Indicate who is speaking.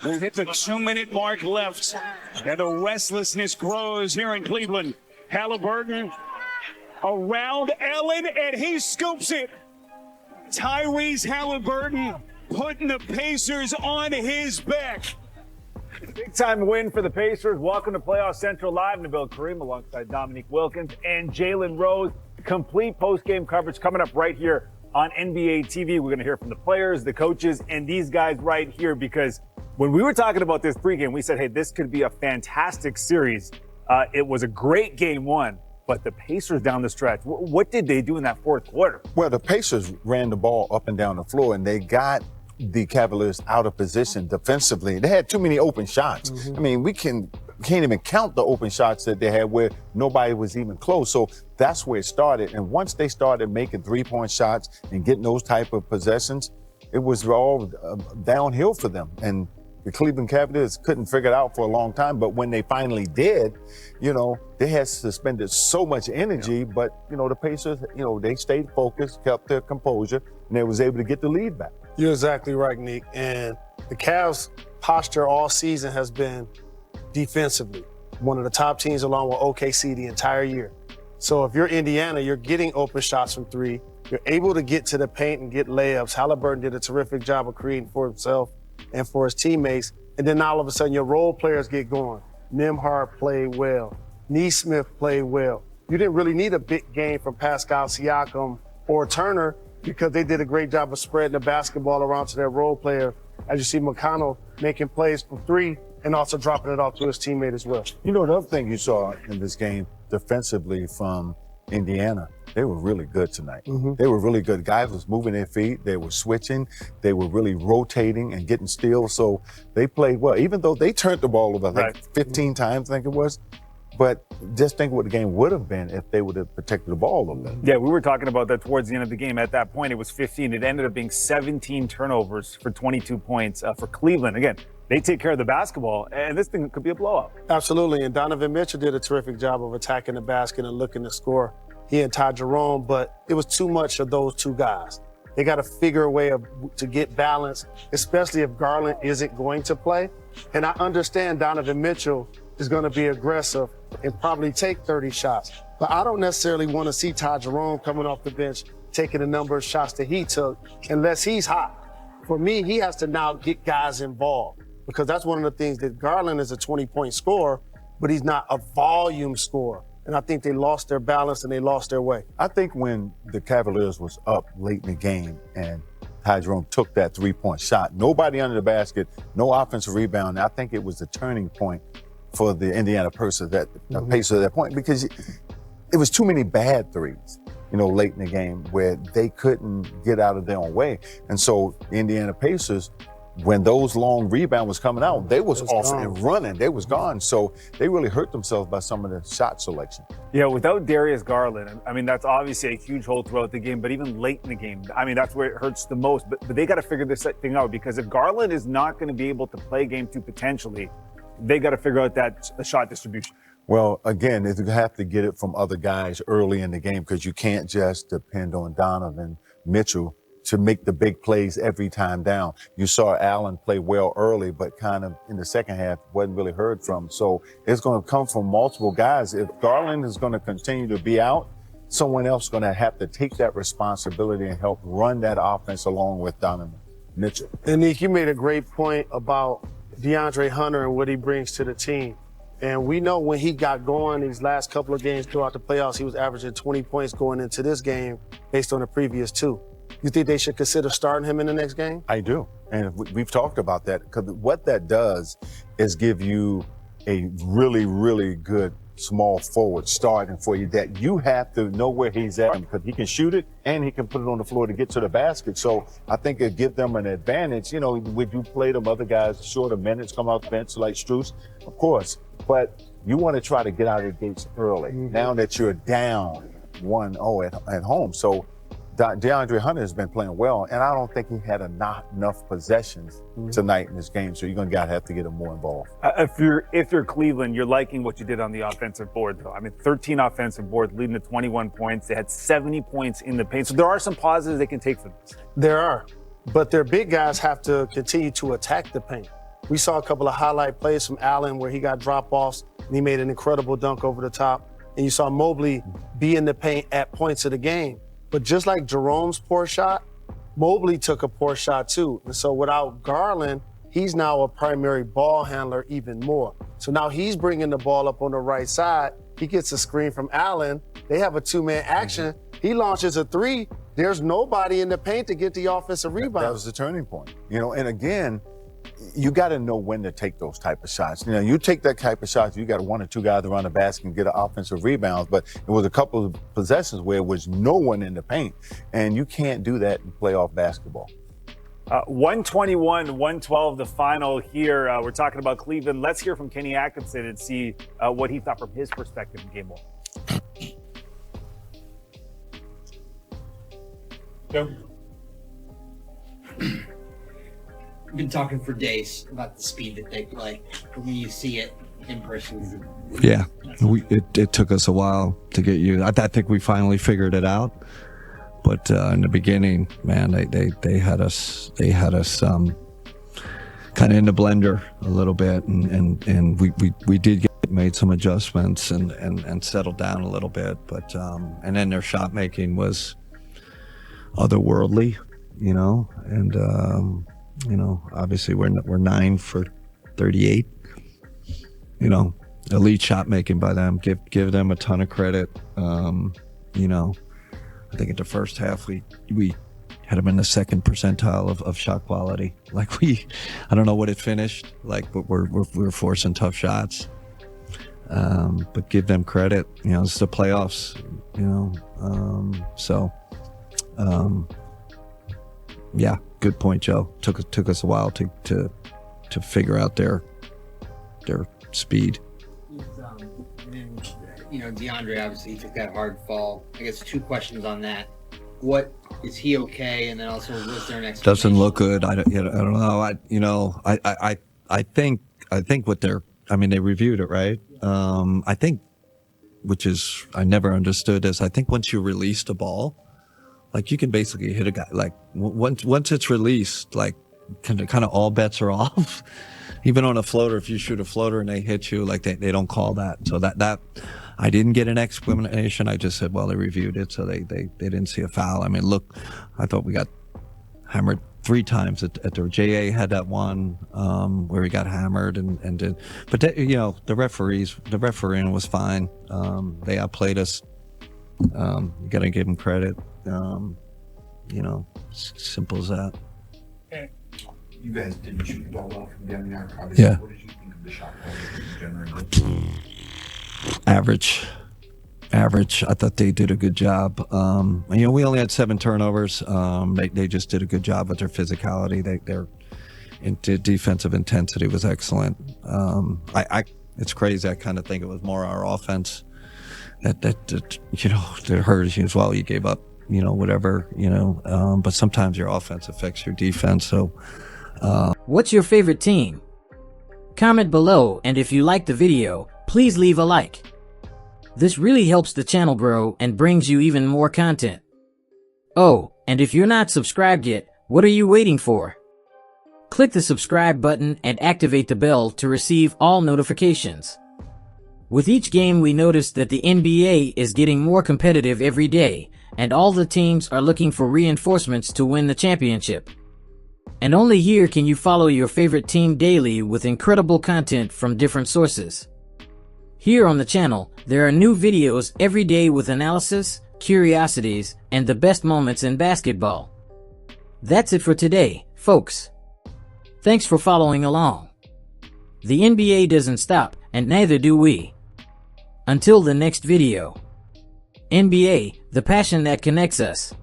Speaker 1: We've hit the 2-minute mark left, and the restlessness grows here in Cleveland. Halliburton around Allen, and he scoops it. Tyrese Halliburton putting the Pacers on his back.
Speaker 2: Big time win for the Pacers. Welcome to Playoff Central Live. Nabil Kareem alongside Dominique Wilkins and Jalen Rose. Complete post-game coverage coming up right here on NBA TV. We're going to hear from the players, the coaches, and these guys right here, because when we were talking about this pregame, we said, hey, this could be a fantastic series. It was a great game one, but the Pacers down the stretch, what did they do in that fourth quarter?
Speaker 3: Well, the Pacers ran the ball up and down the floor, and they got the Cavaliers out of position defensively. They had too many open shots. I mean, we can't even count the open shots that they had where nobody was even close. So that's where it started. And once they started making three-point shots and getting those type of possessions, it was all downhill for them. And the Cleveland Cavaliers couldn't figure it out for a long time. But when they finally did, they had suspended so much energy. But, the Pacers, they stayed focused, kept their composure, and they was able to get the lead back.
Speaker 4: You're exactly right, Nick. And the Cavs' posture all season has been defensively. One of the top teams along with OKC the entire year. So if you're Indiana, you're getting open shots from three. You're able to get to the paint and get layups. Halliburton did a terrific job of creating for himself and for his teammates. And then all of a sudden your role players get going. Nembhard played well. Nesmith played well. You didn't really need a big game from Pascal Siakam or Turner because they did a great job of spreading the basketball around to their role player. As you see McConnell making plays from three and also dropping it off to his teammate as well.
Speaker 3: The other thing you saw in this game defensively from Indiana, they were really good tonight. They were really good. Guys was moving their feet. They were switching. They were really rotating and getting steals. So they played well, even though they turned the ball over like 15 times, I think it was. But just think what the game would have been if they would have protected the ball a little bit.
Speaker 2: Yeah, we were talking about that towards the end of the game. At that point, it was 15. It ended up being 17 turnovers for 22 points for Cleveland. Again, they take care of the basketball, and this thing could be a blowout.
Speaker 4: Absolutely, and Donovan Mitchell did a terrific job of attacking the basket and looking to score. He and Ty Jerome, but it was too much of those two guys. They got to figure a way to get balance, especially if Garland isn't going to play. And I understand Donovan Mitchell is going to be aggressive and probably take 30 shots. But I don't necessarily want to see Ty Jerome coming off the bench taking the number of shots that he took unless he's hot. For me, he has to now get guys involved because that's one of the things that Garland is a 20-point scorer, but he's not a volume scorer. And I think they lost their balance and they lost their way.
Speaker 3: I think when the Cavaliers was up late in the game and Ty Jerome took that three-point shot, nobody under the basket, no offensive rebound. I think it was a turning point for the Indiana Pacers at that point because it was too many bad threes, late in the game where they couldn't get out of their own way. And so the Indiana Pacers, when those long rebounds was coming out, they was off and running. They was gone. So they really hurt themselves by some of the shot selection.
Speaker 2: Yeah, without Darius Garland, I mean, that's obviously a huge hole throughout the game, but even late in the game, I mean, that's where it hurts the most. But they got to figure this thing out because if Garland is not going to be able to play game two potentially, they got to figure out that shot distribution.
Speaker 3: Well, again, you have to get it from other guys early in the game because you can't just depend on Donovan Mitchell to make the big plays every time down. You saw Allen play well early, but kind of in the second half wasn't really heard from. So it's going to come from multiple guys. If Garland is going to continue to be out, someone else is going to have to take that responsibility and help run that offense along with Donovan Mitchell.
Speaker 4: And Nick, you made a great point about DeAndre Hunter and what he brings to the team. And we know when he got going these last couple of games throughout the playoffs, he was averaging 20 points going into this game based on the previous two. You think they should consider starting him in the next game?
Speaker 3: I do. And we've talked about that because what that does is give you a really, really good small forward starting for you that you have to know where he's at because he can shoot it and he can put it on the floor to get to the basket. So I think it gives them an advantage. Would you play them other guys shorter minutes, come off the bench like Strus? Of course. But you want to try to get out of the gates early now that you're down 1-0 at home. So DeAndre Hunter has been playing well, and I don't think he had enough possessions tonight in this game. So you're going to have to get him more involved.
Speaker 2: If you're Cleveland, you're liking what you did on the offensive board, though. I mean, 13 offensive boards leading to 21 points. They had 70 points in the paint. So there are some positives they can take from this.
Speaker 4: There are, but their big guys have to continue to attack the paint. We saw a couple of highlight plays from Allen where he got drop-offs and he made an incredible dunk over the top. And you saw Mobley be in the paint at points of the game. But just like Jerome's poor shot, Mobley took a poor shot too. And so without Garland, he's now a primary ball handler even more. So now he's bringing the ball up on the right side. He gets a screen from Allen. They have a two-man action. He launches a three. There's nobody in the paint to get the offensive rebound.
Speaker 3: That was the turning point. And again, you got to know when to take those type of shots. You take that type of shots, you got one or two guys around the basket and get an offensive rebounds, but it was a couple of possessions where there was no one in the paint, and you can't do that in playoff basketball.
Speaker 2: 121-112, the final here. We're talking about Cleveland. Let's hear from Kenny Atkinson and see what he thought from his perspective in Game 1.
Speaker 1: Go.
Speaker 5: We've been talking for days about the speed that they play. When you see it in person.
Speaker 6: Yeah, it took us a while to get you. I think we finally figured it out. But in the beginning, man, they had us kind of in the blender a little bit, and we did made some adjustments and settled down a little bit. But and then their shot making was otherworldly, and obviously we're 9 for 38. Elite shot making by them. Give them a ton of credit. I think in the first half we had them in the second percentile of shot quality. I don't know what it finished but we're forcing tough shots. But give them credit. It's the playoffs. Yeah, good point, Joe. Took us a while to figure out their speed.
Speaker 5: DeAndre obviously took that hard fall. I guess 2 questions on that. What is he okay? And then also, was there an explanation?
Speaker 6: Doesn't look good. I don't know. I think what they reviewed it, right? I think, which is, I never understood this. I think once you release the ball, you can basically hit a guy. Once it's released, kind of all bets are off. Even on a floater, if you shoot a floater and they hit you, they don't call that. So that I didn't get an explanation. I just said, well, they reviewed it, so they didn't see a foul. I mean, look, I thought we got hammered 3 times at the JA had that one where he got hammered and did. But the refereeing was fine. They outplayed us. You got to give them credit. Simple as that.
Speaker 7: You guys didn't shoot the ball well from down there.
Speaker 6: Yeah.
Speaker 7: What did you think of the shot quality generally?
Speaker 6: Average. I thought they did a good job. We only had 7 turnovers. They just did a good job with their physicality. Their defensive intensity was excellent. It's crazy. I kind of think it was more our offense that hurt you as well. You gave up, whatever, but sometimes your offense affects your defense. So,
Speaker 8: what's your favorite team? Comment below, and if you like the video, please leave a like. This really helps the channel grow and brings you even more content. Oh, and if you're not subscribed yet, what are you waiting for? Click the subscribe button and activate the bell to receive all notifications. With each game, we notice that the NBA is getting more competitive every day, and all the teams are looking for reinforcements to win the championship. And only here can you follow your favorite team daily with incredible content from different sources. Here on the channel, there are new videos every day with analysis, curiosities, and the best moments in basketball. That's it for today, folks. Thanks for following along. The NBA doesn't stop, and neither do we. Until the next video. NBA, the passion that connects us.